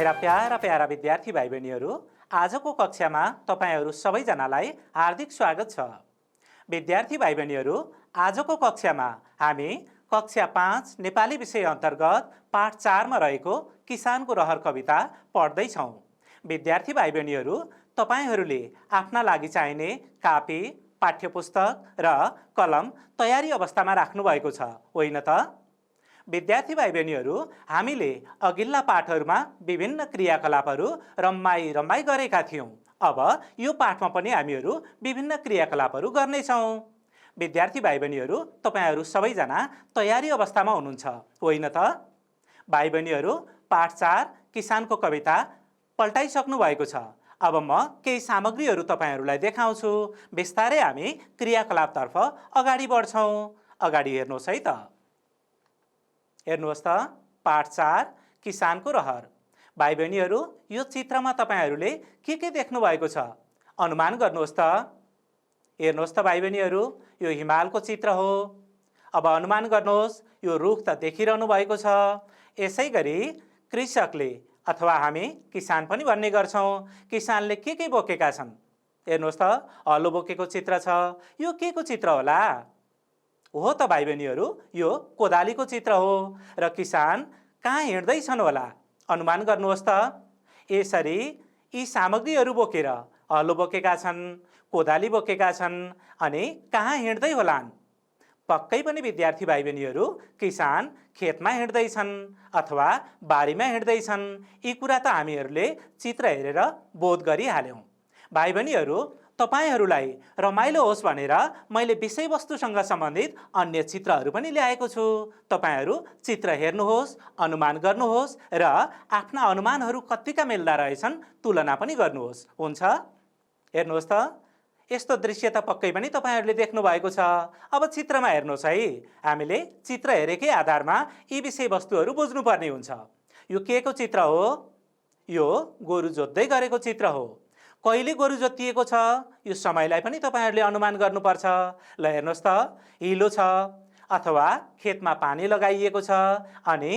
मेरा para para विद्यार्थी भाइ बहिनीहरू, आजको कक्षामा तपाईहरू सबैजनालाई हार्दिक स्वागत छ। विद्यार्थी भाइ बहिनीहरू, आजको कक्षामा हामी कक्षा 5 नेपाली विषय अन्तर्गत पाठ 4 मा रहेको किसानको रहर कविता पढ्दै छौं। विद्यार्थी भाइ बहिनीहरू, तपाईहरूले आफ्ना लागि चाहिने कापी, पाठ्यपुस्तक र कलम तयारी अवस्थामा राख्नु भएको छ, होइन त? विद्यार्थी भाइ बहिनीहरू, हामीले अघिल्ला पाठहरूमा विभिन्न क्रियाकलापहरू रमाई गरेका थियौं। अब यो पाठमा पनि हामीहरू विभिन्न क्रियाकलापहरू गर्नेछौं। विद्यार्थी भाइ बहिनीहरू, तपाईहरू सबैजना तयारी अवस्थामा हुनुहुन्छ, होइन त? भाइ बहिनीहरू, पाठ 4 किसानको कविता पल्टाइसक्नु भएको छ। अब म केही सामग्रीहरू तपाईहरूलाई देखाउँछु। बिस्तारै हामी क्रियाकलापतर्फ अगाडि बढ्छौं। अगाडि हेर्नुहोस् है त। हेर्नुहोस् त, पाठ 4 किसानको रहर। भाइ बहिनीहरू, यो चित्रमा तपाईहरूले के देख्नु भएको छ? अनुमान गर्नुहोस् त। हेर्नुहोस् त भाइ बहिनीहरू, यो हिमालको चित्र हो। अब अनुमान गर्नुहोस्, यो रुख त देखिरहनु भएको छ। यसै गरी कृषकले अथवा हामी किसान पनि भन्ने गर्छौं, किसानले के बोकेका छन्? हेर्नुहोस् त, हलो बोकेको चित्र छ। यो के को चित्र होला? हो त भाइ बहिनीहरू, यो कोदालीको चित्र हो। र किसान कहाँ हिँड्दैछन् होला? अनुमान गर्नुहोस् त। यसरी यी सामग्रीहरू बोकेर हलो बोकेका छन्, कोदाली बोकेका छन्, अनि कहाँ हिँड्दै होलान्? पक्कै पनि विद्यार्थी भाइ बहिनीहरू, किसान खेतमा हिँड्दैछन् अथवा बारीमा हिँड्दैछन्। यी कुरा त हामीहरूले चित्र हेरेर बोध गरिहाल्यौं। भाइ बहिनीहरू, तपाईहरूलाई रमाइलो होस् भनेर मैले विषयवस्तुसँग सम्बन्धित अन्य चित्रहरू पनि ल्याएको छु। तपाईहरू चित्र हेर्नुहोस्, अनुमान गर्नुहोस् र आफ्ना अनुमानहरू कतिका मिल्दा रहेछन् तुलना पनि गर्नुहोस्, हुन्छ? हेर्नुहोस् त, यस्तो दृश्य त पक्कै पनि तपाईहरूले देख्नु भएको छ। अब चित्रमा हेर्नुहोस् है। हामीले चित्र हेरेकै आधारमा यी विषयवस्तुहरू बुझ्नुपर्ने हुन्छ। यो के को चित्र हो? यो गोरु जोत्दै गरेको चित्र हो। कहिले गोरु जोतिएको छ? यो समयलाई पनि तपाईहरूले अनुमान गर्नुपर्छ। ल हेर्नुहोस् त, हिलो छ अथवा खेतमा पानी लगाइएको छ अनि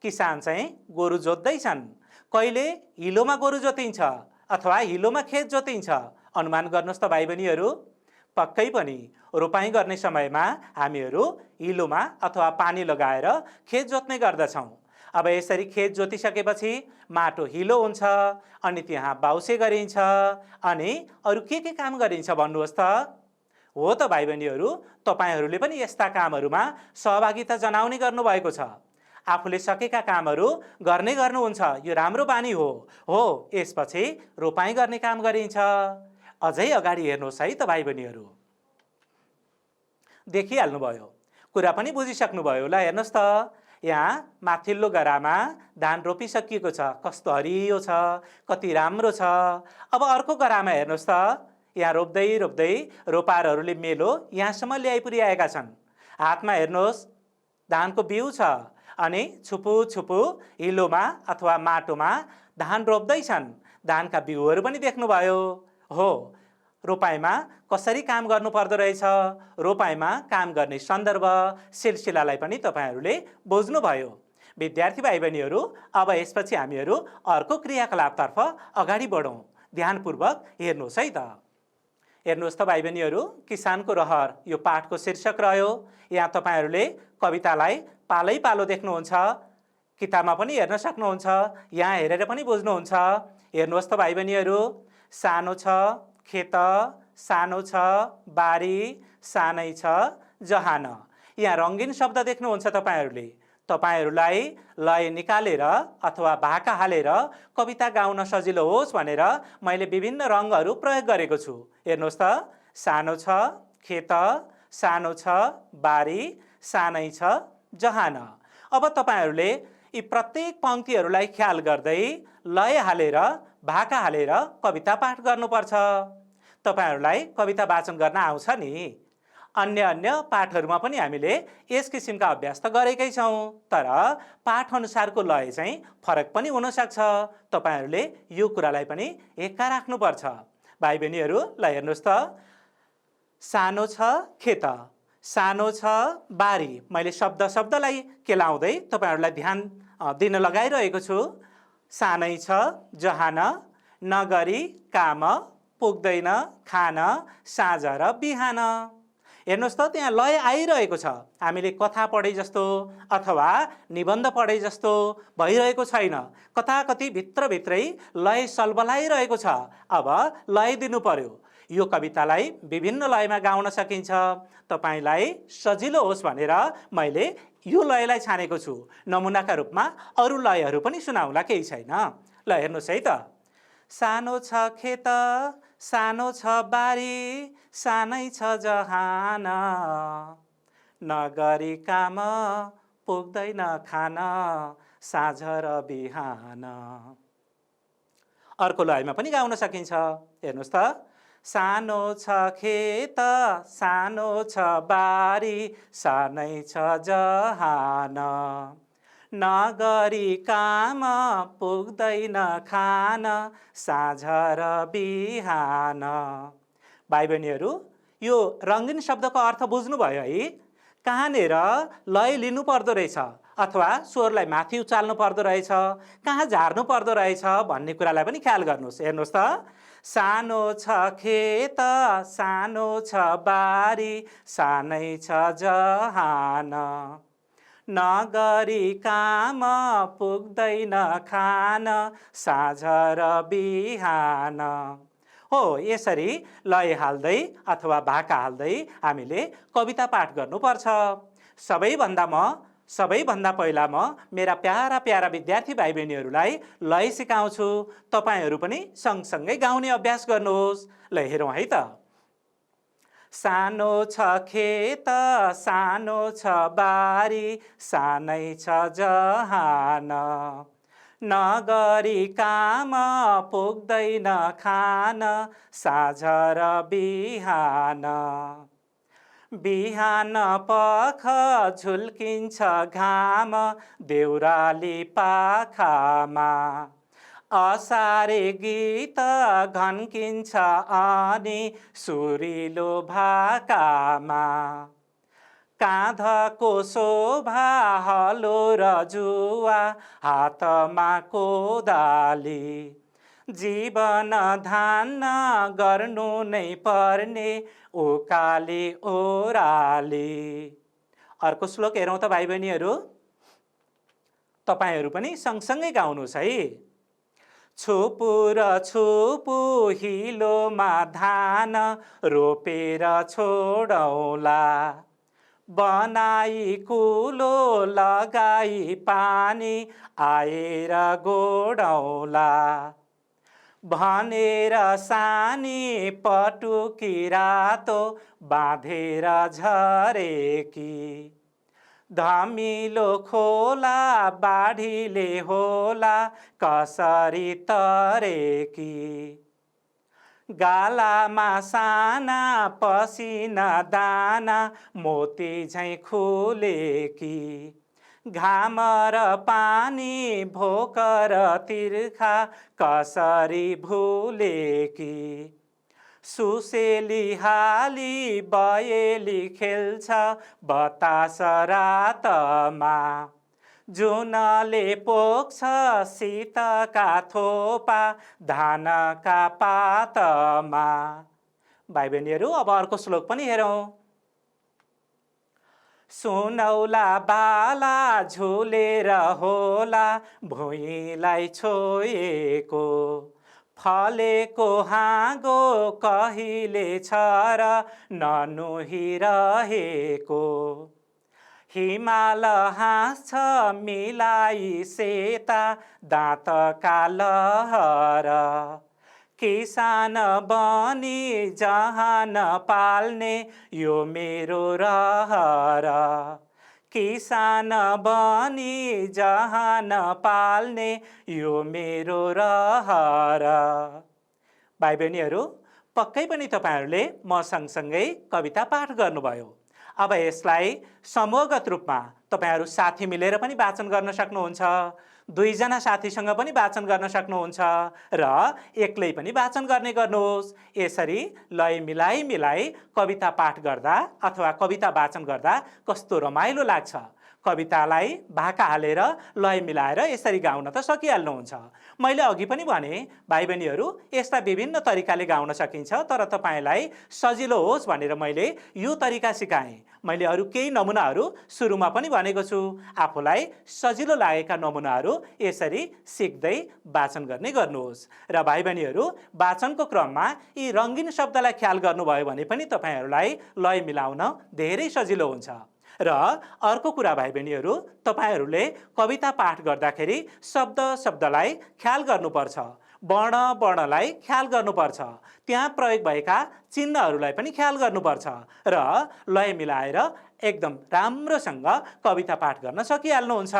किसान चाहिँ गोरु जोत्दैछन्। कहिले हिलोमा गोरु जोतिन्छ अथवा हिलोमा खेत जोतिन्छ? अनुमान गर्नुहोस् त भाइ बहिनीहरू। पक्कै पनि रोपाइँ गर्ने समयमा हामीहरू हिलोमा अथवा पानी लगाएर खेत जोत्ने गर्दछौँ। अब यसरी खेत जोतिसकेपछि माटो हिलो हुन्छ अनि त्यहाँ बाउसे गरिन्छ अनि अरू के काम गरिन्छ भन्नुहोस् त? हो त भाइ बहिनीहरू, तपाईहरूले पनि यस्ता कामहरूमा सहभागिता जनाउने गर्नुभएको छ। आफूले सकेका कामहरू गर्नुहुन्छ। यो राम्रो बानी हो। यसपछि रोपाइँ गर्ने काम गरिन्छ। अझै अगाडि हेर्नुहोस् है त भाइ बहिनीहरू। देखिहाल्नुभयो, कुरा पनि बुझिसक्नुभयो। ल हेर्नुहोस् त, यहाँ माथिल्लो गरामा धान रोपिसकिएको छ। कस्तो हरियो छ, कति राम्रो छ। अब अर्को गरामा हेर्नुहोस् त, यहाँ रोप्दै रोपारहरूले मेलो यहाँसम्म ल्याइ पुर्याएका छन्। हातमा हेर्नुहोस्, धानको बिउ छ अनि छुपु हिलोमा अथवा माटोमा धान रोप्दैछन्। धानका बिउहरू पनि देख्नुभयो। हो, रोपाइँमा कसरी काम गर्नु पर्दो रहेछ, रोपाइँमा काम गर्ने सन्दर्भ सिलसिलालाई पनि तपाईहरूले बुझ्नुभयो। विद्यार्थी भाइ बहिनीहरू, अब यसपछि हामीहरू अर्को क्रियाकलापतर्फ अगाडि बढौँ। ध्यानपूर्वक हेर्नुहोस् है त। हेर्नुहोस् त भाइ बहिनीहरू, किसानको रहर यो पाठको शीर्षक रह्यो। यहाँ तपाईहरूले कवितालाई पालै पालो देख्नुहुन्छ। किताबमा पनि हेर्न सक्नुहुन्छ, यहाँ हेरेर पनि बुझ्नुहुन्छ। हेर्नुहोस् त भाइ बहिनीहरू, सानो छ खेत, सानो छ बारी, सानै छ जहान। यहाँ रङ्गीन शब्द देख्नुहुन्छ तपाईहरूले। तपाईहरूलाई लय निकालेर अथवा भाका हालेर कविता गाउन सजिलो होस् भनेर मैले विभिन्न रङहरू प्रयोग गरेको छु। हेर्नुहोस् त, सानो छ खेत, सानो छ बारी, सानै छ जहान। अब तपाईहरूले यी प्रत्येक पङ्क्तिहरूलाई ख्याल गर्दै लय हालेर भाका हालेर कविता पाठ गर्नुपर्छ। तपाईहरूलाई कविता वाचन गर्न आउँछ नि? अन्य पाठहरूमा पनि हामीले यस किसिमका अभ्यास त गरेकै छौँ, तर पाठ अनुसारको लय चाहिँ फरक पनि हुन सक्छ। तपाईहरूले यो कुरालाई पनि एक्का राख्नुपर्छ। भाइ बहिनीहरू, ल हेर्नुहोस् त, सानो छ खेत, सानो छ बारी। मैले शब्दलाई केलाउँदै तपाईहरूलाई ध्यान दिन लगाइरहेको छु। सानै छ जहान, नगरी काम पुग्दैन खान साँझ र बिहान। हेर्नुहोस् त त्यहाँ लय आइरहेको छ, हामीले कथा पढे जस्तो अथवा निबन्ध पढे जस्तो भइरहेको छैन। कता कति भित्रभित्रै लय सलबलाइरहेको छ। अब लय दिनु पर्यो। यो कवितालाई विभिन्न लयमा गाउन सकिन्छ। तपाईलाई सजिलो होस् भनेर मैले यो लयलाई छानेको छु। नमुनाका रूपमा अरू लयहरू पनि सुनाउला, केही छैन। ल हेर्नुहोस् है त। सानो छ खेत सानो छ बारी, सानै छ जहान, नगरी काम पुग्दैन खान साँझ र बिहान। अर्को लयमा पनि गाउन सकिन्छ। हेर्नुहोस् त। सानो छ खेत सानो छ बारी, सानै छ जहान, नगरी काम पुग्दैन खान साँझ र बिहान। भाइ बहिनीहरू, यो रङ्गीन शब्दको अर्थ बुझ्नुभयो है? कहाँनिर लय लिनु पर्दो रहेछ अथवा स्वरलाई माथि उचाल्नु पर्दो रहेछ, कहाँ झार्नु पर्दो रहेछ भन्ने कुरालाई पनि ख्याल गर्नुहोस्। हेर्नुहोस् त। सानो छ खेत सानो छ बारी, सानै छ जहान, नगरी काम पुग्दैन खान साँझ र बिहान। हो, यसरी लय हाल्दै अथवा भाका हाल्दै हामीले कविता पाठ गर्नुपर्छ। सबैभन्दा पहिला म मेरा प्यारा प्यारा विद्यार्थी भाइ बहिनीहरूलाई लय सिकाउँछु। तपाईहरू पनि सँगसँगै गाउने अभ्यास गर्नुहोस्। ल हेरौँ है त। सानो छ खेत सानो छ बारी, सानै छ जहान, नगरी काम पुग्दैन खान साँझ र बिहान। बिहान पख झुल्किन्छ घाम देउराली पाखामा, असारे गीत घन्किन्छ अनि सुरिलो भाकामा, काँधको शोभा हलो र जुवा हातमा कोदाली, जीवन धान्न गर्नु नै पर्ने उकाली ओराली। अर्को श्लोक हेरौँ त भाइ बहिनीहरू। तपाईहरू पनि सँगसँगै गाउनुहोस् है। छुपु र छुपु हिलोमा धान रोपेर छोडौला, बनाई कुलो लगाई पानी आएर गोडौला, भनेर सानी पटुकी रातो बाँधेर झरेकी, धमिलो खोला बाढीले होला कसरी तरेकी, गालामा साना पसिना दाना मोती झैँ खुलेकी, घाम र पानी भोक र तिर्खा कसरी भुलेकी, सुसेली हाली बयेली खेल्छ बतास रातमा, जुनले पोख्छ शीतका थोपा धानका पातमा। भाइ बहिनीहरू, अब अर्को श्लोक पनि हेरौँ। सुनौला बाला झुलेर होला भुइँलाई छोएको, फलेको हाँगो कहिले छ र ननुहिरहेको, हिमाल हाँस्छ मिलाई सेता दाँतका लहर, किसान बनी जहान पाल्ने यो मेरो रहर, किसान बनी जहान पाल्ने यो मेरो रहर। भाइ बहिनीहरू, पक्कै पनि तपाईहरूले म सँगसँगै कविता पाठ गर्नुभयो। अब यसलाई समूहगत रूपमा तपाईहरू साथी मिलेर पनि वाचन गर्न सक्नुहुन्छ, दुईजना साथीसँग पनि वाचन गर्न सक्नुहुन्छ र एक्लै पनि वाचन गर्नुहोस्। यसरी लय मिलाई मिलाई कविता पाठ गर्दा अथवा कविता वाचन गर्दा कस्तो रमाइलो लाग्छ, कवितालाई भाका हालेर लय मिलाएर यसरी गाउन त सकिहाल्नुहुन्छ। मैले अघि पनि भने भाइ बहिनीहरू यस्ता विभिन्न तरिकाले गाउन सकिन्छ, तर तपाईँलाई सजिलो होस् भनेर मैले यो तरिका सिकाएँ। मैले अरू केही नमुनाहरू सुरुमा पनि भनेको छु। आफूलाई सजिलो लागेका नमुनाहरू यसरी सिक्दै वाचन गर्ने गर्नुहोस्। र भाइ बहिनीहरू वाचनको क्रममा यी रङ्गीन शब्दलाई ख्याल गर्नुभयो भने पनि तपाईँहरूलाई लय मिलाउन धेरै सजिलो हुन्छ। र अर्को कुरा भाइ बहिनीहरू, तपाईहरूले कविता पाठ गर्दाखेरि शब्द शब्दलाई ख्याल गर्नुपर्छ, वर्ण वर्णलाई ख्याल गर्नुपर्छ, त्यहाँ प्रयोग भएका चिन्हहरूलाई पनि ख्याल गर्नुपर्छ र लय मिलाएर एकदम राम्रोसँग कविता पाठ गर्न सकिहाल्नुहुन्छ।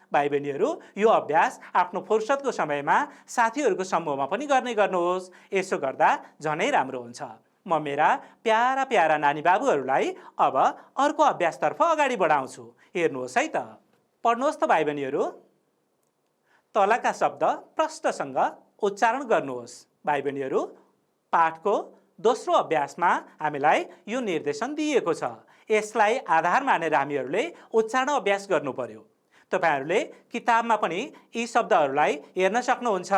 भाइ बहिनीहरू यो अभ्यास आफ्नो फुर्सदको समयमा साथीहरूको समूहमा पनि गर्नुहोस्। यसो गर्दा झनै राम्रो हुन्छ। म मेरा प्यारा प्यारा नानी बाबुहरूलाई अब अर्को अभ्यासतर्फ अगाडि बढाउँछु। हेर्नुहोस् है त, पढ्नुहोस् त भाइ बहिनीहरू। तलका शब्द प्रष्टसँग उच्चारण गर्नुहोस्। भाइ बहिनीहरू पाठको दोस्रो अभ्यासमा हामीलाई यो निर्देशन दिएको छ। यसलाई आधार मानेर हामीहरूले उच्चारण अभ्यास गर्नु पर्यो। तपाईहरूले किताबमा पनि यी शब्दहरूलाई हेर्न सक्नुहुन्छ।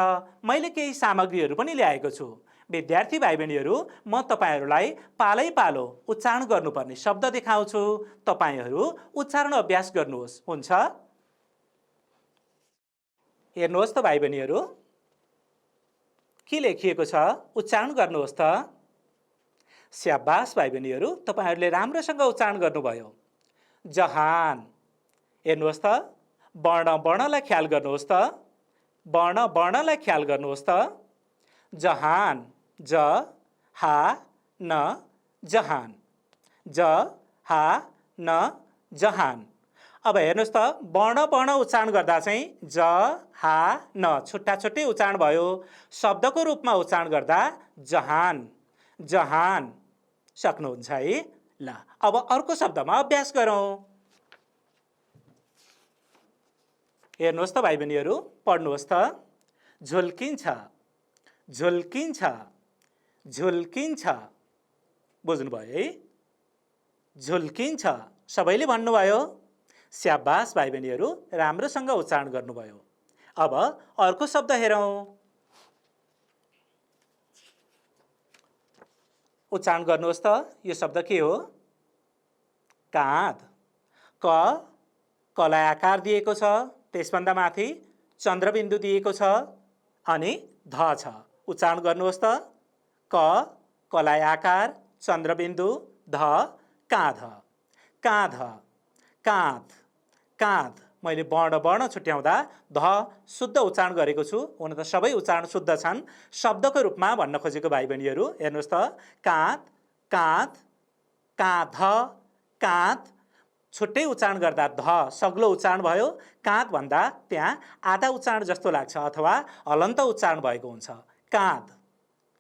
मैले केही सामग्रीहरू पनि ल्याएको छु। विद्यार्थी भाइ बहिनीहरू, म तपाईँहरूलाई पालै पालो उच्चारण गर्नुपर्ने शब्द देखाउँछु। तपाईँहरू उच्चारण अभ्यास गर्नुहोस्। हुन्छ? हेर्नुहोस् त भाइ बहिनीहरू, के लेखिएको छ उच्चारण गर्नुहोस् त। स्याबास भाइ बहिनीहरू, तपाईँहरूले राम्रोसँग उच्चारण गर्नुभयो। जहान। हेर्नुहोस् त, वर्ण वर्णलाई ख्याल गर्नुहोस् त। वर्ण वर्णलाई ख्याल गर्नुहोस् त। जहान, ज हा न जहान, ज हा न जहान। अब हेर्नुहोस् त, वर्ण वर्ण उच्चारण गर्दा चाहिँ ज हा न छुट्टा छुट्टै उच्चारण भयो। शब्दको रूपमा उच्चारण गर्दा जहान, जहान। सक्नुहुन्छ है? ल अब अर्को शब्दमा अभ्यास गरौँ। हेर्नुहोस् त भाइ बहिनीहरू, पढ्नुहोस् त। झुल्किन्छ, झुल्किन्छ, झुल्किन्छ। बुझ्नुभयो है? झुल्किन्छ सबैले भन्नुभयो। स्याबास भाइ बहिनीहरू, राम्रोसँग उच्चारण गर्नुभयो। अब अर्को शब्द हेरौँ। उच्चारण गर्नुहोस् त। यो शब्द के हो? काँध। क, कलाई आकार दिएको छ, त्यसभन्दा माथि चन्द्रबिन्दु दिएको छ अनि ध छ। उच्चारण गर्नुहोस् त। क, कलाई आकार, चन्द्रबिन्दु, ध, काँध। काँध, काँध, काँध। मैले वर्ण वर्ण छुट्याउँदा ध शुद्ध उच्चारण गरेको छु। हुन त सबै उच्चारण शुद्ध छन्। शब्दको रूपमा भन्न खोजेको भाइ बहिनीहरू हेर्नुहोस् त। काँध, काँध, काँध, काँध। छुट्टै उच्चारण गर्दा ध सग्लो उच्चारण भयो। काँध भन्दा त्यहाँ आधा उच्चारण जस्तो लाग्छ अथवा हलन्त उच्चारण भएको हुन्छ। काँध।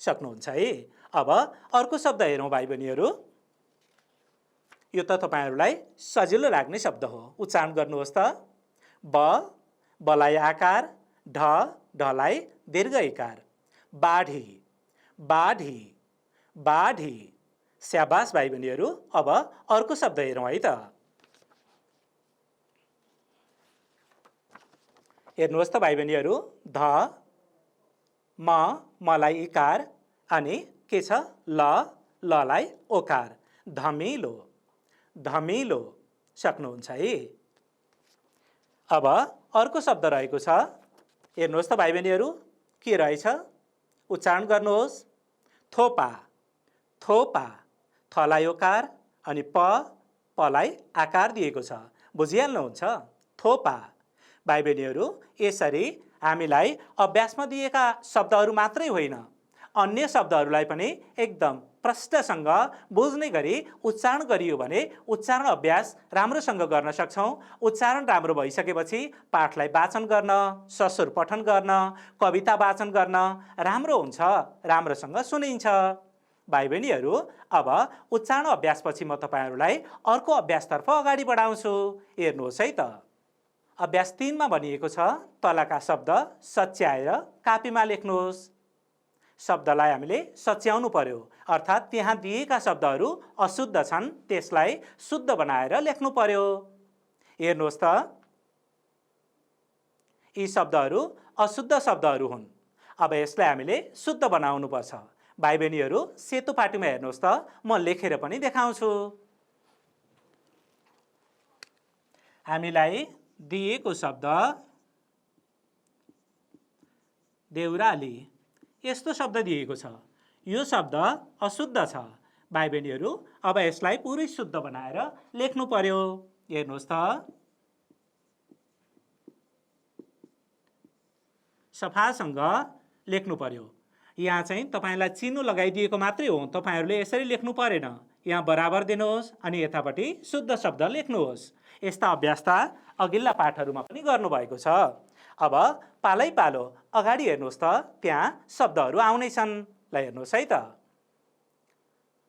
सक्नुहुन्छ है? अब अर्को शब्द हेरौँ भाइ बहिनीहरू। यो त तपाईँहरूलाई सजिलो लाग्ने शब्द हो। उच्चारण गर्नुहोस् त। ब, बलाई आकार, ढ, ढलाई दीर्घ इकार। बाढी, बाढी, बाढी। स्याबास भाइ बहिनीहरू। अब अर्को शब्द हेरौँ है त। हेर्नुहोस् त भाइ बहिनीहरू। ध, म, मलाई इकार अनि के छ? ल, ललाई ओकार। धमिलो, धमिलो। सक्नुहुन्छ है? अब अर्को शब्द रहेको छ। हेर्नुहोस् त भाइ बहिनीहरू, के रहेछ? उच्चारण गर्नुहोस्। थोपा, थोपा। थलाई ओकार अनि प, पलाई आकार दिएको छ। बुझिहाल्नुहुन्छ? थोपा। भाइ बहिनीहरू, यसरी हामीलाई अभ्यासमा दिएका शब्दहरू मात्रै होइन, अन्य शब्दहरूलाई पनि एकदम प्रष्टसँग बुझ्ने गरी उच्चारण गरियो भने उच्चारण अभ्यास राम्रोसँग गर्न सक्छौँ। उच्चारण राम्रो भइसकेपछि पाठलाई वाचन गर्न, ससुर पठन गर्न, कविता वाचन गर्न राम्रो हुन्छ, राम्रोसँग सुनिन्छ। भाइ बहिनीहरू, अब उच्चारण अभ्यासपछि म तपाईँहरूलाई अर्को अभ्यासतर्फ अगाडि बढाउँछु। हेर्नुहोस् है त। अभ्यास 3 मा भनिएको छ, तलका शब्द सच्याएर कापीमा लेख्नुहोस्। शब्दलाई हामीले सच्याउनु पर्यो, अर्थात् त्यहाँ दिएका शब्दहरू अशुद्ध छन्, त्यसलाई शुद्ध बनाएर लेख्नु पर्यो। हेर्नुहोस् त, यी शब्दहरू अशुद्ध शब्दहरू हुन्। अब यसलाई हामीले शुद्ध बनाउनुपर्छ। भाइ बहिनीहरू, सेतो पाटीमा हेर्नुहोस् त, म लेखेर पनि देखाउँछु। हामीलाई दिएको शब्द देउराली, यस्तो शब्द दिएको छ। यो शब्द अशुद्ध छ। भाइ बहिनीहरू, अब यसलाई पुरै शुद्ध बनाएर लेख्नु पर्यो। हेर्नुहोस् त, सफासँग लेख्नु पर्यो। यहाँ चाहिँ तपाईलाई चिन्ह लगाइदिएको मात्रै हो, तपाईहरूले यसरी लेख्नु परेन। यहाँ बराबर दिनुहोस् अनि यतापट्टि शुद्ध शब्द लेख्नुहोस्। यस्ता अभ्यास त अघिल्ला पाठहरूमा पनि गर्नुभएको छ। अब पालै पालो अगाडि हेर्नुहोस् त, त्यहाँ शब्दहरू आउनेछन्। ल हेर्नुहोस् है त,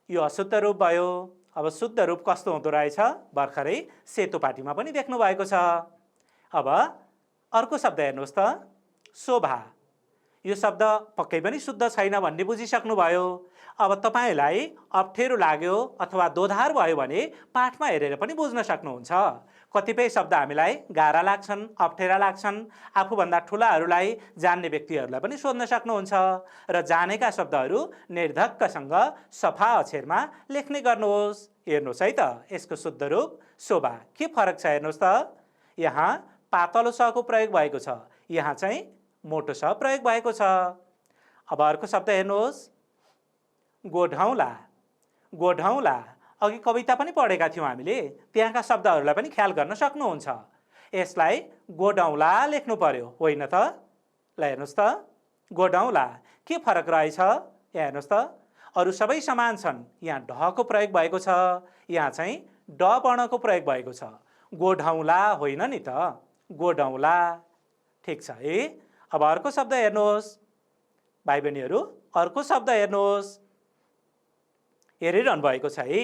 यो अशुद्ध रूप भयो। अब शुद्ध रूप कस्तो हुँदो रहेछ भर्खरै सेतो पाटीमा पनि देख्नु भएको छ। अब अर्को शब्द हेर्नुहोस् त, शोभा। यो शब्द पक्कै पनि शुद्ध छैन भन्ने बुझिसक्नुभयो। अब तपाईलाई अप्ठ्यारो लाग्यो अथवा दोधार भयो भने पाठमा हेरेर पनि बुझ्न सक्नुहुन्छ। कतिपय शब्द हामीलाई गाह्रा लाग्छन्, अप्ठ्यारा लाग्छन्। आफूभन्दा ठुलाहरूलाई, जान्ने व्यक्तिहरूलाई पनि सोध्न सक्नुहुन्छ र जानेका शब्दहरू निर्धक्कसँग सफा अक्षरमा लेख्ने गर्नुहोस्। हेर्नुहोस् है त, यसको शुद्ध रूप शोभा। के फरक छ हेर्नुहोस् त, यहाँ पातलो सको प्रयोग भएको छ, यहाँ चाहिँ मोटो स प्रयोग भएको छ। अब अर्को शब्द हेर्नुहोस्, गोढौला। गोढौला अघि कविता पनि पढेका थियौँ हामीले, त्यहाँका शब्दहरूलाई पनि ख्याल गर्न सक्नुहुन्छ। यसलाई गोडौला लेख्नु पर्यो, होइन त? ल हेर्नुहोस् त, गोडौला। के फरक रहेछ यहाँ हेर्नुहोस् त, अरू सबै समान छन्। यहाँ ढको प्रयोग भएको छ, यहाँ चाहिँ ड वर्णको प्रयोग भएको छ। गोढौला होइन नि त, गोडौला। ठिक छ है। अब अर्को शब्द हेर्नुहोस् भाइ बहिनीहरू, अर्को शब्द हेर्नुहोस्, हेरिरहनु भएको छ है।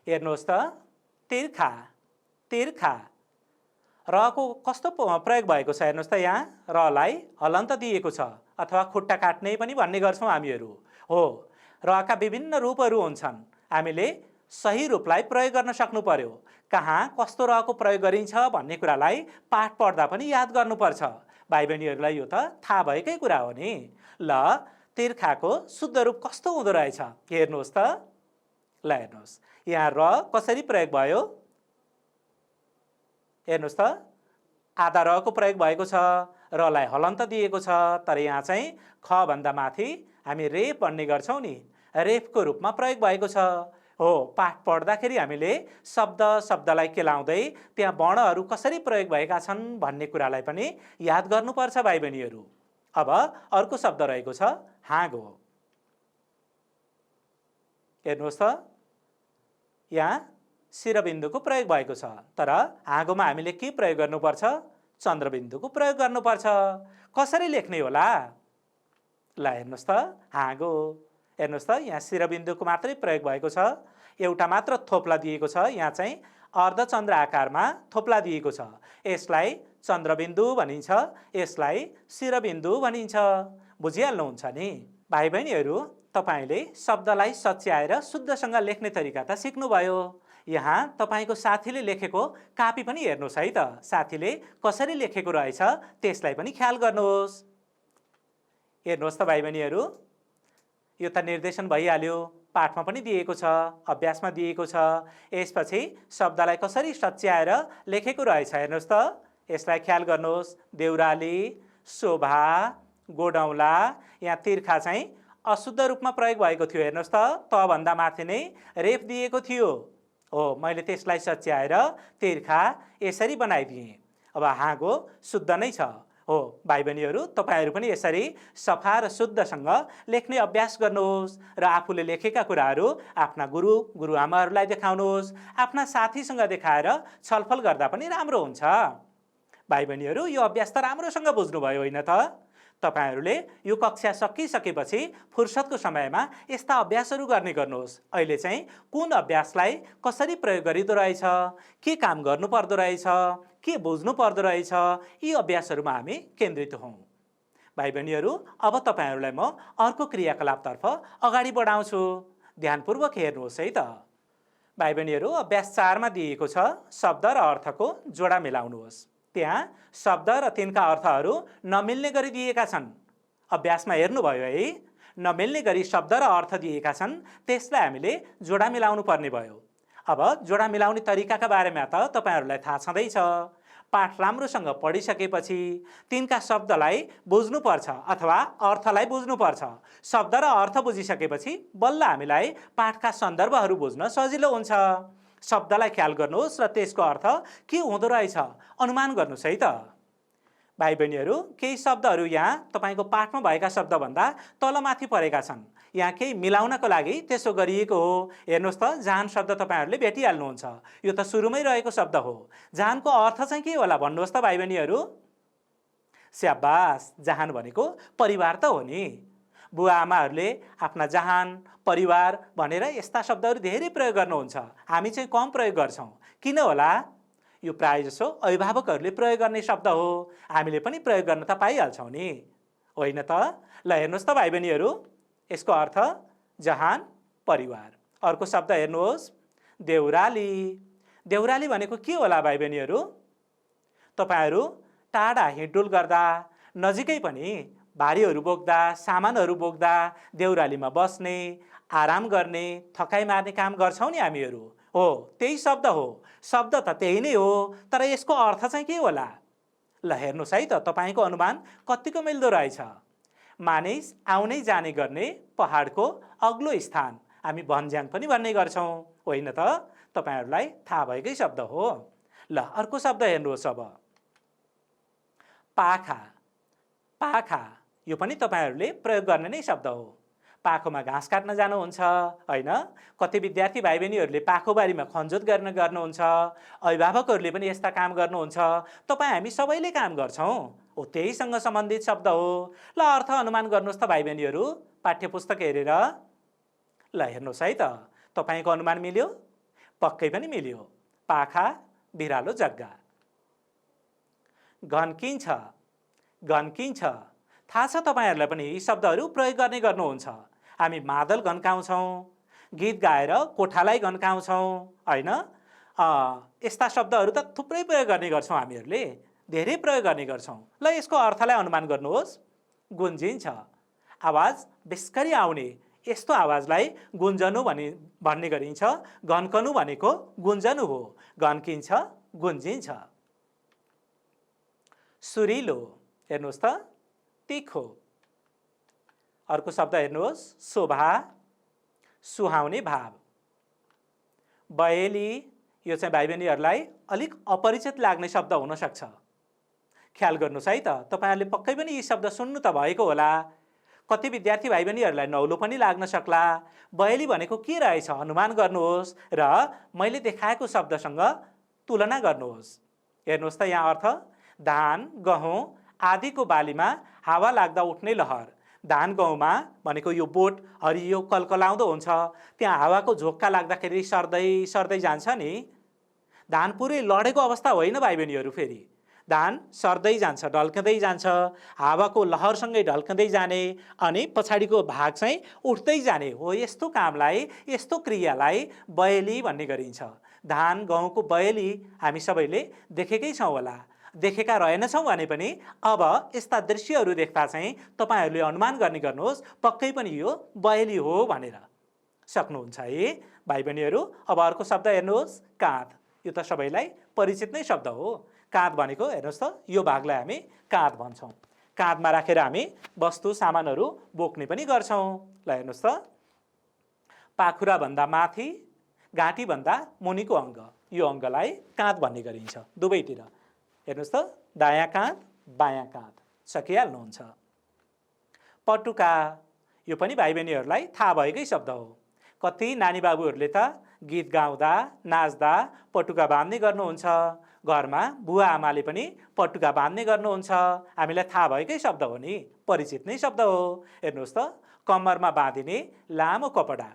हेर्नुहोस् त, तिर्खा। तिर्खा रको कस्तो प्रयोग भएको छ हेर्नुहोस् त, यहाँ रलाई हलन्त दिएको छ अथवा खुट्टा काट्ने पनि भन्ने गर्छौँ हामीहरू हो। रका विभिन्न रूपहरू हुन्छन्, हामीले सही रूपलाई प्रयोग गर्न सक्नु पर्यो। कहाँ कस्तो रको प्रयोग गरिन्छ भन्ने कुरालाई पाठ पढ्दा पनि याद गर्नुपर्छ। भाइ बहिनीहरूलाई यो त थाहा भएकै कुरा हो नि। ल, तिर्खाको शुद्ध रूप कस्तो हुँदो रहेछ हेर्नुहोस् त। ल हेर्नुहोस्, यहाँ र कसरी प्रयोग भयो हेर्नुहोस् त, आधा रको प्रयोग भएको छ, रलाई हलन्त दिएको छ, तर यहाँ चाहिँ ख भन्दा माथि हामी रेफ भन्ने गर्छौँ नि, रेफको रूपमा प्रयोग भएको छ हो। पाठ पढ्दाखेरि हामीले शब्दलाई केलाउँदै त्यहाँ वर्णहरू कसरी प्रयोग भएका छन् भन्ने कुरालाई पनि याद गर्नुपर्छ भाइ बहिनीहरू। अब अर्को शब्द रहेको छ हाँगो। हेर्नुहोस् त, यहाँ शिरबिन्दुको प्रयोग भएको छ, तर हाँगोमा हामीले के प्रयोग गर्नुपर्छ, चन्द्रबिन्दुको प्रयोग गर्नुपर्छ। कसरी लेख्ने होला ल हेर्नुहोस् त, हाँगो। हेर्नुहोस् त, यहाँ शिरबिन्दुको मात्रै प्रयोग भएको छ, एउटा मात्र थोप्ला दिएको छ, यहाँ चाहिँ अर्धचन्द्र आकारमा थोप्ला दिएको छ। यसलाई चन्द्रबिन्दु भनिन्छ, यसलाई शिरबिन्दु भनिन्छ। बुझिहाल्नुहुन्छ नि भाइ बहिनीहरू। तपाईले शब्दलाई सच्याएर शुद्धसँग लेख्ने तरिका त सिक्नुभयो। यहाँ तपाईको साथीले लेखेको कापी पनि हेर्नुहोस् है त, साथीले कसरी लेखेको रहेछ त्यसलाई पनि ख्याल गर्नुहोस्। हेर्नुहोस् त भाइ बहिनीहरू, यो त निर्देशन भइहाल्यो, पाठमा पनि दिएको छ, अभ्यासमा दिएको छ। यसपछि शब्दलाई कसरी सच्याएर लेखेको रहेछ हेर्नुहोस् त, यसलाई ख्याल गर्नुहोस्। देउराली, शोभा, गोडौला। यहाँ तिर्खा चाहिँ अशुद्ध रूपमा प्रयोग भएको थियो, हेर्नुहोस् त भन्दा माथि नै रेफ दिएको थियो हो। मैले त्यसलाई सच्याएर तिर्खा यसरी बनाइदिएँ। अब हाँगो शुद्ध नै छ हो। भाइ बहिनीहरू, तपाईहरू पनि यसरी सफा र शुद्धसँग लेख्ने अभ्यास गर्नुहोस् र आफूले लेखेका कुराहरू आफ्ना गुरुआमाहरूलाई देखाउनुहोस्। आफ्ना साथीसँग देखाएर छलफल गर्दा पनि राम्रो हुन्छ। भाइ बहिनीहरू, यो अभ्यास त राम्रोसँग बुझ्नुभयो होइन त? तपाईहरूले यो कक्षा सकिसकेपछि फुर्सदको समयमा यस्ता अभ्यासहरू गर्ने गर्नुहोस्। अहिले चाहिँ कुन अभ्यासलाई कसरी प्रयोग गरिदो रहेछ, के काम गर्नु पर्दो रहेछ, के बुझ्नु पर्दो रहेछ, यी अभ्यासहरूमा हामी केन्द्रित हौँ। भाइ बहिनीहरू, अब तपाईहरूलाई म अर्को क्रियाकलापतर्फ अगाडि बढाउँछु। ध्यानपूर्वक हेर्नुहोस् है त। भाइ बहिनीहरू, अभ्यास 4 मा दिएको छ शब्द र अर्थको जोडा मिलाउनुहोस्। त्यहाँ शब्द र तिनका अर्थहरू नमिल्ने गरी दिएका छन्। अभ्यासमा हेर्नुभयो है, नमिल्ने गरी शब्द र अर्थ दिएका छन्, त्यसलाई हामीले जोडा मिलाउनु पर्ने भयो। अब जोडा मिलाउने तरिकाका बारेमा त तपाईहरुलाई थाहा छँदैछ। पाठ राम्रोसँग पढिसकेपछि तिनका शब्दलाई बुझ्नुपर्छ अथवा अर्थलाई बुझ्नुपर्छ। शब्द र अर्थ बुझिसकेपछि बल्ल हामीलाई पाठका सन्दर्भहरू बुझ्न सजिलो हुन्छ। शब्दलाई ख्याल गर्नुहोस् र त्यसको अर्थ के हुँदो रहेछ अनुमान गर्नुहोस् है त। भाइ बहिनीहरू, केही शब्दहरू यहाँ तपाईको पाठमा भएका शब्दभन्दा तलमाथि परेका छन्। यहाँ केही मिलाउनको लागि त्यसो गरिएको हो। हेर्नुहोस् त, जहान शब्द तपाईहरुले भेटिहाल्नुहुन्छ। यो त सुरुमै रहेको शब्द हो। जहानको अर्थ चाहिँ के होला भन्नुहोस् त भाइ बहिनीहरू? स्याबास, जहान भनेको परिवार त हो नि। बुवा आमाहरूले आफ्ना जहान, परिवार भनेर यस्ता शब्दहरू धेरै प्रयोग गर्नुहुन्छ। हामी चाहिँ कम प्रयोग गर्छौं। किन होला? यो प्रायजसो अभिभावकहरूले प्रयोग गर्ने शब्द हो। हामीले पनि प्रयोग गर्न त पाइहाल्छौं नि, होइन त? ल हेर्नुहोस् त भाइ बहिनीहरू, यसको अर्थ जहान, परिवार। अर्को शब्द हेर्नुहोस्, देउराली। देउराली भनेको के होला भाइ बहिनीहरू? तपाईहरु टाढा हिँडडुल गर्दा, नजिकै पनि भारीहरू बोक्दा, सामानहरू बोक्दा देउरालीमा बस्ने, आराम गर्ने, थकाइ मार्ने काम गर्छौं नि हामीहरू। हो, त्यही शब्द हो। शब्द त त्यही नै हो, तर यसको अर्थ चाहिँ के होला? ल हेर्नुहोस् है त, तपाईको अनुमान कतिको मिल्दो रहेछ। मानिस आउने जाने गर्ने पहाडको अग्लो स्थान हामी भन्ज्याङ पनि भन्ने गर्छौं, होइन त? तपाईहरुलाई थाहा भएकै शब्द हो। ल अर्को शब्द हेर्नुहोस् अब, पाखा। पाखा यो पनि तपाईहरुले प्रयोग गर्ने नै शब्द हो। पाखोमा घाँस काट्न जानुहुन्छ, हैन? कति विद्यार्थी भाइ बहिनीहरूले पाखोबारीमा खनजोत गर्न गर्नुहुन्छ। अभिभावकहरूले पनि यस्ता काम गर्नुहुन्छ। तपाई हामी सबैले काम गर्छौं। हो, त्यहीसँग सम्बन्धित शब्द हो। ल अर्थ अनुमान गर्नुहोस् त भाइ बहिनीहरू, पाठ्यपुस्तक हेरेर। ल हेर्नुहोस् है त, तपाईको अनुमान मिल्यो? पक्कै पनि मिल्यो। पाखा, बिरालो जग्गा। घन्किन्छ। घन्किन्छ। थाहा छ तपाईहरुलाई पनि यी शब्दहरू प्रयोग गर्ने गर्नुहुन्छ। हामी मादल घन्काउँछौं, गीत गाएर कोठालाई घन्काउँछौं, हैन? यस्ता शब्दहरू त थुप्रै प्रयोग गर्ने गर्छौं हामीहरूले, धेरै प्रयोग गर्ने गर्छौं। ल यसको अर्थलाई अनुमान गर्नुहोस्। गुन्जिन्छ। आवाज बेस्करी आउने यस्तो आवाजलाई गुन्जनु भन्ने गरिन्छ। घन्कनु भनेको गुन्जनु हो। घन्किन्छ, गुन्जिन्छ। सुरिलो। हेर्नुहोस् त, तीखो। अर्को शब्द हेर्नुहोस्, शोभा, सुहाउने भाव। बयली। यो चाहिँ भाइ बहिनीहरूलाई अलिक अपरिचित लाग्ने शब्द हुन सक्छ। ख्याल गर्नुहोस् है त, तपाईहरुले पक्कै पनि यी शब्द सुन्नु त भएको होला। कति विद्यार्थी भाइ बहिनीहरूलाई नौलो पनि लाग्न सक्ला। बयली भनेको के रहेछ अनुमान गर्नुहोस् र मैले देखाएको शब्दसँग तुलना गर्नुहोस्। हेर्नुहोस् त, यहाँ अर्थ धान, गहुँ आदिको बालीमा हावा लाग्दा उठ्ने लहर। धान गहुँमा भनेको यो बोट हरियो कलकलाउँदो हुन्छ, त्यहाँ हावाको झोक्का लाग्दाखेरि सर्दै सर्दै जान्छ नि। धान पुरै लडेको अवस्था होइन भाइ बहिनीहरू। फेरि धान सर्दै जान्छ, ढल्कँदै जान्छ, हावाको लहरसँगै ढल्कँदै जाने, अनि पछाडिको भाग चाहिँ उठ्दै जाने हो। यस्तो कामलाई, यस्तो क्रियालाई बयली भन्ने गरिन्छ। धान गहुँको बयली हामी सबैले देखेकै छौं होला। देखेका रहेनछौं भने पनि अब यस्ता दृश्यहरू देख्दा चाहिँ तपाईहरुले अनुमान गर्ने गर्नुहोस्, पक्कै पनि यो बयली हो भनेर। सक्नुहुन्छ है भाइ बहिनीहरू? अब अर्को शब्द हेर्नुहोस्, काँध। यो त सबैलाई परिचित नै शब्द हो। काँध भनेको हेर्नुहोस् त, यो भागलाई हामी काँध भन्छौं। काँधमा राखेर हामी वस्तु सामानहरू बोक्ने पनि गर्छौं। ल हेर्नुहोस् त, पाखुरा भन्दा माथि, घाँटी भन्दा मुनिको अङ्ग, यो अङ्गलाई काँध भन्ने गरिन्छ दुवैतिर। हेर्नुहोस् त, दायाँ काँध, बायाँ काँध। सकिहाल्नुहुन्छ। पटुका। यो पनि भाइ बहिनीहरूलाई थाहा भएकै शब्द हो। कति नानी बाबुहरूले त गीत गाउँदा, नाच्दा पटुका बाँध्ने गर्नुहुन्छ। घरमा बुवा आमाले पनि पटुका बाँध्ने गर्नुहुन्छ। हामीलाई थाहा भएकै शब्द हो नि, परिचित नै शब्द हो। हेर्नुहोस् त, कम्मरमा बाँधिने लामो कपडा।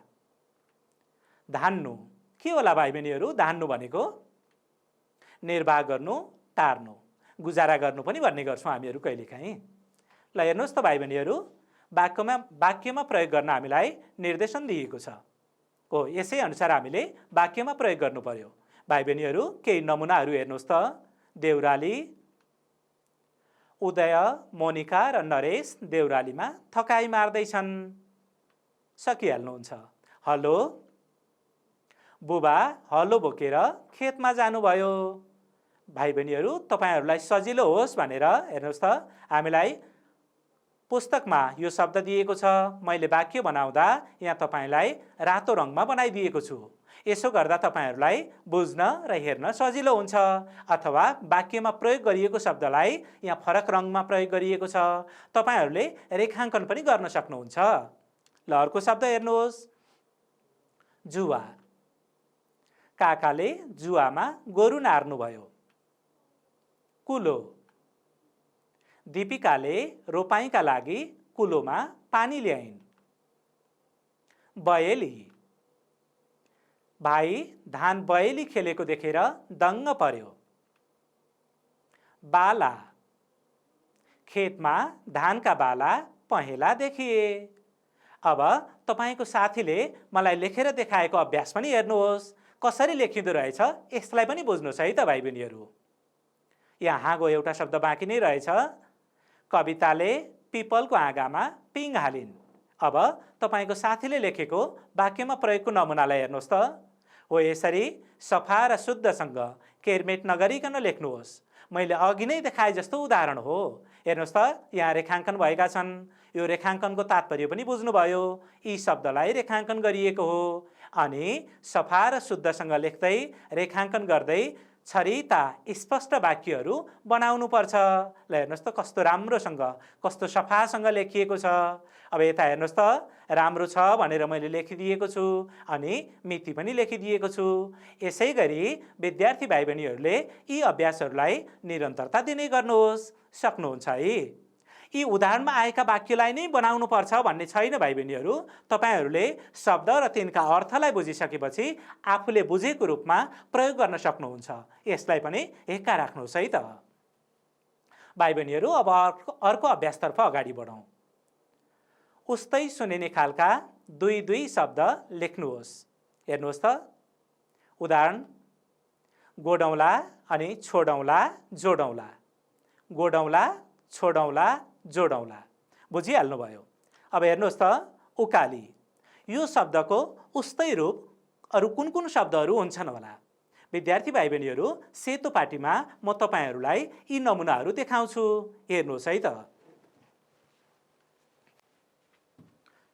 धान्नु। के होला भाइ बहिनीहरू? धान्नु भनेको निर्वाह गर्नु, टार्नु, गुजारा गर्नु पनि भन्ने गर्छौं हामीहरू कहिलेकाहीँ। ल हेर्नुहोस् त भाइ बहिनीहरू, वाक्यमा प्रयोग गर्न हामीलाई निर्देशन दिएको छ। हो यसै अनुसार हामीले वाक्यमा प्रयोग गर्नु पर्यो। भाइ बहिनीहरू केही नमुनाहरू हेर्नुहोस् त। देउराली, उदय, मोनिका र नरेश देउरालीमा थकाइ मार्दैछन्। सकिहाल्नुहुन्छ। हलो, बुबा हलो बोकेर खेतमा जानुभयो। भाइ बहिनीहरू तपाईहरूलाई सजिलो होस् भनेर हेर्नुहोस् त, हामीलाई पुस्तकमा यो शब्द दिएको छ। मैले वाक्य बनाउँदा यहाँ तपाईलाई रातो रङमा बनाइदिएको छु। यसो गर्दा तपाईहरूलाई बुझ्न र हेर्न सजिलो हुन्छ। अथवा वाक्यमा प्रयोग गरिएको शब्दलाई यहाँ फरक रङमा प्रयोग गरिएको छ। तपाईहरूले रेखाङ्कन पनि गर्न सक्नुहुन्छ। ल अर्को शब्द हेर्नुहोस्, जुवा। काकाले जुवामा गोरु नार्नुभयो। कुलो। दीपिकाले रोपाइँका लागि कुलोमा पानी ल्याइन्। बयली। भाइ धान बयली खेलेको देखेर दङ्ग पर्यो। बाला। खेतमा धानका बाला पहेँला देखिए। अब तपाईको साथीले मलाई लेखेर देखाएको अभ्यास पनि हेर्नुहोस्। कसरी लेखिँदो रहेछ यसलाई पनि बुझ्नुहोस् है त भाइ बहिनीहरू। यहाँ हाँगो एउटा शब्द बाँकी नै रहेछ। कविताले पिपलको आँगामा पिङ हालिन्। अब तपाईको साथीले लेखेको वाक्यमा प्रयोगको नमुनालाई हेर्नुहोस् त। हो यसरी सफा र शुद्धसँग केरमेट नगरिकन लेख्नुहोस्। मैले अघि नै देखाए जस्तो उदाहरण हो। हेर्नुहोस् त यहाँ रेखाङ्कन भएका छन्। यो रेखाङ्कनको तात्पर्य पनि बुझ्नुभयो। यी शब्दलाई रेखाङ्कन गरिएको हो। अनि सफा र शुद्धसँग लेख्दै रेखाङ्कन गर्दै छरिता स्पष्ट वाक्यहरू बनाउनु पर्छ। ल हेर्नुहोस् त कस्तो राम्रोसँग कस्तो सफासँग लेखिएको छ। अब यता हेर्नुहोस् त राम्रो छ भनेर मैले लेखिदिएको छु अनि मिति पनि लेखिदिएको छु। यसै गरी विद्यार्थी भाइ बहिनीहरूले यी अभ्यासहरूलाई निरन्तरता दिने गर्नुहोस्। सक्नुहुन्छ है। यी उदाहरणमा आएका वाक्यलाई नै बनाउनु पर्छ भन्ने छैन भाइ बहिनीहरू। तपाईहरूले शब्द र तिनका अर्थलाई बुझिसकेपछि आफूले बुझेको रूपमा प्रयोग गर्न सक्नुहुन्छ। यसलाई पनि हेक्का राख्नुहोस् है त। भाइ बहिनीहरू अब अर्को अभ्यासतर्फ अगाडि बढौँ। उस्तै सुनिने खालका दुई दुई शब्द लेख्नुहोस्। हेर्नुहोस् त उदाहरण, गोडौँला अनि छोडौँला जोडौँला। गोडौँला छोडौँला जोडौँला। बुझिहाल्नुभयो। अब हेर्नुहोस् त उकाली। यो शब्दको उस्तै रूप अरू कुन कुन शब्दहरू हुन्छन् होला। विद्यार्थी भाइ बहिनीहरू सेतो पाटीमा म तपाईहरूलाई यी नमुनाहरू देखाउँछु। हेर्नुहोस् है त।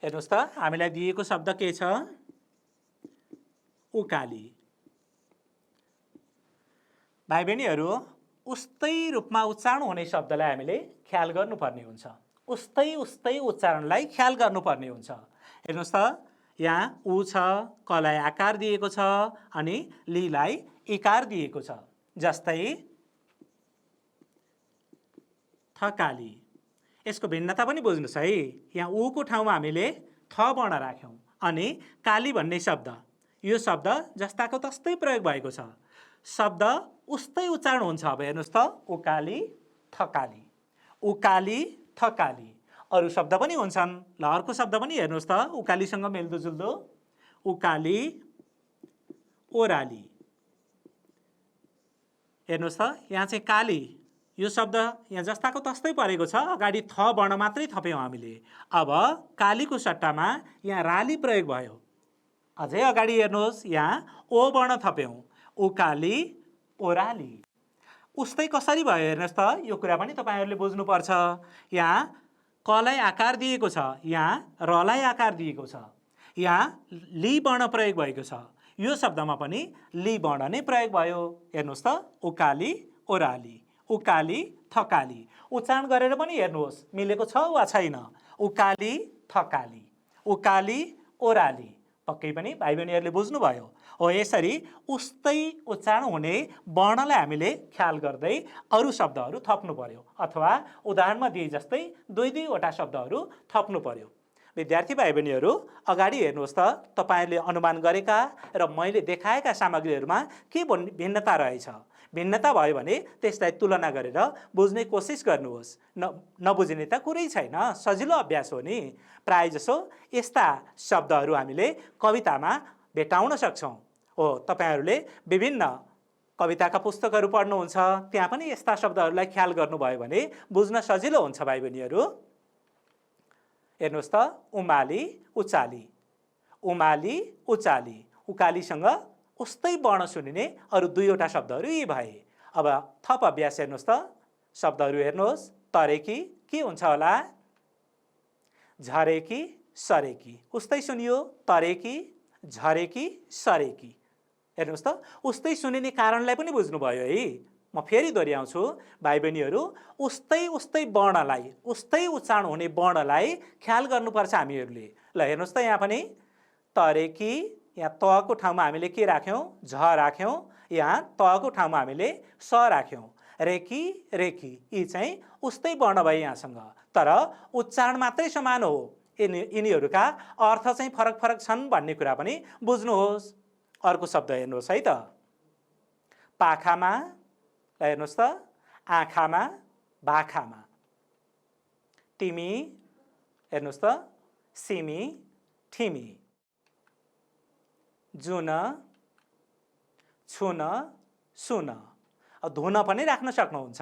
हेर्नुहोस् त हामीलाई दिएको शब्द के छ, उकाली। भाइ बहिनीहरू उस्तै रूपमा उच्चारण हुने शब्दलाई हामीले ख्याल गर्नुपर्ने हुन्छ। उस्तै उस्तै उच्चारणलाई ख्याल गर्नुपर्ने हुन्छ। हेर्नुहोस् त यहाँ उ छ, कलाई आकार दिएको छ अनि लीलाई इकार दिएको छ। जस्तै थकाली। यसको भिन्नता पनि बुझ्नुहोस् है। यहाँ उ को ठाउँमा हामीले थ वर्ण राख्यौँ अनि काली भन्ने शब्द, यो शब्द जस्ताको तस्तै प्रयोग भएको छ। शब्द उस्तै उच्चारण हुन्छ। अब हेर्नुहोस् त उकाली थकाली, उकाली थकाली। अरू शब्द पनि हुन्छन्। ल अर्को शब्द पनि हेर्नुहोस् त उकालीसँग मिल्दोजुल्दो, उकाली ओराली। हेर्नुहोस् त यहाँ चाहिँ काली, यो शब्द यहाँ जस्ताको तस्तै परेको छ। अगाडि थ वर्ण मात्रै थप्यौँ हामीले। अब कालीको सट्टामा यहाँ राली प्रयोग भयो। अझै अगाडि हेर्नुहोस् यहाँ ओ वर्ण थप्यौँ, उकाली ओराली। उस्तै कसरी भयो हेर्नुहोस् त। यो कुरा पनि तपाईहरूले बुझ्नुपर्छ। यहाँ कलाई आकार दिएको छ, यहाँ रलाई आकार दिएको छ, यहाँ ली वर्ण प्रयोग भएको छ। यो शब्दमा पनि ली वर्ण नै प्रयोग भयो। हेर्नुहोस् त उकाली ओराली, उकाली थकाली। उच्चारण गरेर पनि हेर्नुहोस् मिलेको छ वा छैन। उकाली थकाली, उकाली ओराली। पक्कै पनि भाइ बहिनीहरूले बुझ्नुभयो। हो यसरी उस्तै उच्चारण हुने वर्णलाई हामीले ख्याल गर्दै अरू शब्दहरू थप्नु पर्यो अथवा उदाहरणमा दिए जस्तै दुई दुईवटा शब्दहरू थप्नु पर्यो। विद्यार्थी भाइ बहिनीहरू अगाडि हेर्नुहोस् त। तपाईहरूले अनुमान गरेका र मैले देखाएका सामग्रीहरूमा के भिन्नता रहेछ। भिन्नता भयो भने त्यसलाई तुलना गरेर बुझ्ने कोसिस गर्नुहोस्। नबुझिने त कुरै छैन, सजिलो अभ्यास हो नि। प्रायःजसो यस्ता शब्दहरू हामीले कवितामा भेट्टाउन सक्छौँ। हो, तपाईहरूले विभिन्न कविताका पुस्तकहरू पढ्नुहुन्छ, त्यहाँ पनि यस्ता शब्दहरूलाई ख्याल गर्नुभयो भने बुझ्न सजिलो हुन्छ भाइ बहिनीहरू। हेर्नुहोस् त, उमाली उचाली, उमाली उचाली, उकालीसँग उस्तै वर्ण सुनिने अरू दुईवटा शब्दहरू यी भए। अब थप अभ्यास हेर्नुहोस् त, शब्दहरू हेर्नुहोस्। तरेकी के हुन्छ होला? झरेकी सरेकी, उस्तै सुनियो, तरेकी झरेकी सरेकी। हेर्नुहोस् त, उस्तै सुनिने कारणलाई पनि बुझ्नुभयो है। म फेरि दोहोऱ्याउँछु भाइ बहिनीहरू, उस्तै उस्तै वर्णलाई, उस्तै उच्चारण हुने वर्णलाई ख्याल गर्नुपर्छ हामीहरूले। ल हेर्नुहोस् त, यहाँ पनि तरेकी, यहाँ तको ठाउँमा हामीले के राख्यौँ? झ राख्यौँ। यहाँ तको ठाउँमा हामीले स राख्यौँ। रेकी रेकी, यी चाहिँ उस्तै वर्ण भए यहाँसँग, तर उच्चारण मात्रै समान हो। यिनीहरूका अर्थ चाहिँ फरक फरक छन् भन्ने कुरा पनि बुझ्नुहोस्। अर्को शब्द हेर्नुहोस् है त, पाखामा, हेर्नुहोस् त, आँखामा भाखामा। टिमी, हेर्नुहोस् त, सिमी ठिमी। जुन, छुन सुन। धुन पनि राख्न सक्नुहुन्छ।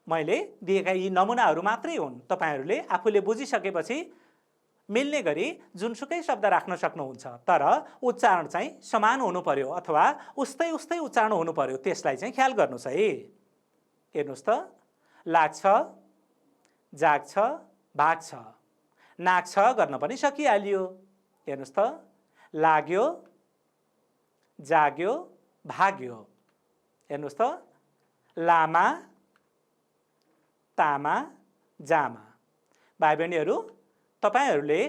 मैले दिएका यी नमुनाहरू मात्रै हुन्। तपाईहरूले आफूले बुझिसकेपछि मिल्ने गरी जुनसुकै शब्द राख्न सक्नुहुन्छ, तर उच्चारण चाहिँ समान हुनु पर्यो अथवा उस्तै उस्तै उच्चारण हुनु पर्यो। त्यसलाई चाहिँ ख्याल गर्नुहोस् है। हेर्नुहोस् त, लाग्छ, जाग्छ, भाग्छ। नाग्छ गर्न पनि सकिहालियो। हेर्नुहोस् त, लाग्यो, जाग्यो, भाग्यो। हेर्नुहोस् त, लामा, तामा, जामा। भाइ बहिनीहरू, तपाईहरूले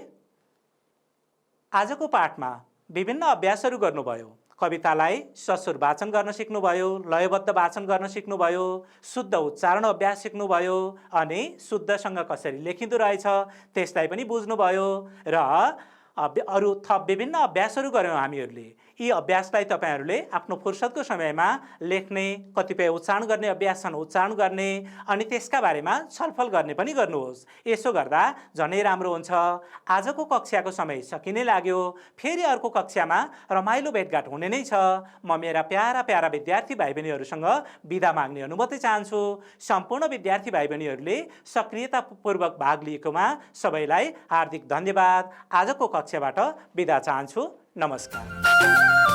आजको पाठमा विभिन्न अभ्यासहरू गर्नुभयो। कवितालाई ससुर वाचन गर्न सिक्नुभयो, लयबद्ध वाचन गर्न सिक्नुभयो, शुद्ध उच्चारण अभ्यास सिक्नुभयो, अनि शुद्धसँग कसरी लेखिँदो रहेछ त्यसलाई पनि बुझ्नुभयो र अरू थप विभिन्न अभ्यासहरू गऱ्यौँ हामीहरूले। यी अभ्यासलाई तपाईहरूले आफ्नो फुर्सदको समयमा लेख्ने, कतिपय उच्चारण गर्ने अभ्यास छन् उच्चारण गर्ने, अनि त्यसका बारेमा छलफल गर्ने पनि गर्नुहोस्। यसो गर्दा झनै राम्रो हुन्छ। आजको कक्षाको समय सकिने लाग्यो। फेरि अर्को कक्षामा रमाइलो भेटघाट हुने नै छ। म मेरा प्यारा प्यारा विद्यार्थी भाइ बहिनीहरूसँग बिदा माग्ने अनुमति चाहन्छु। सम्पूर्ण विद्यार्थी भाइ बहिनीहरूले सक्रियतापूर्वक भाग लिएकोमा सबैलाई हार्दिक धन्यवाद। आजको कक्षाबाट बिदा चाहन्छु। नमस्कार।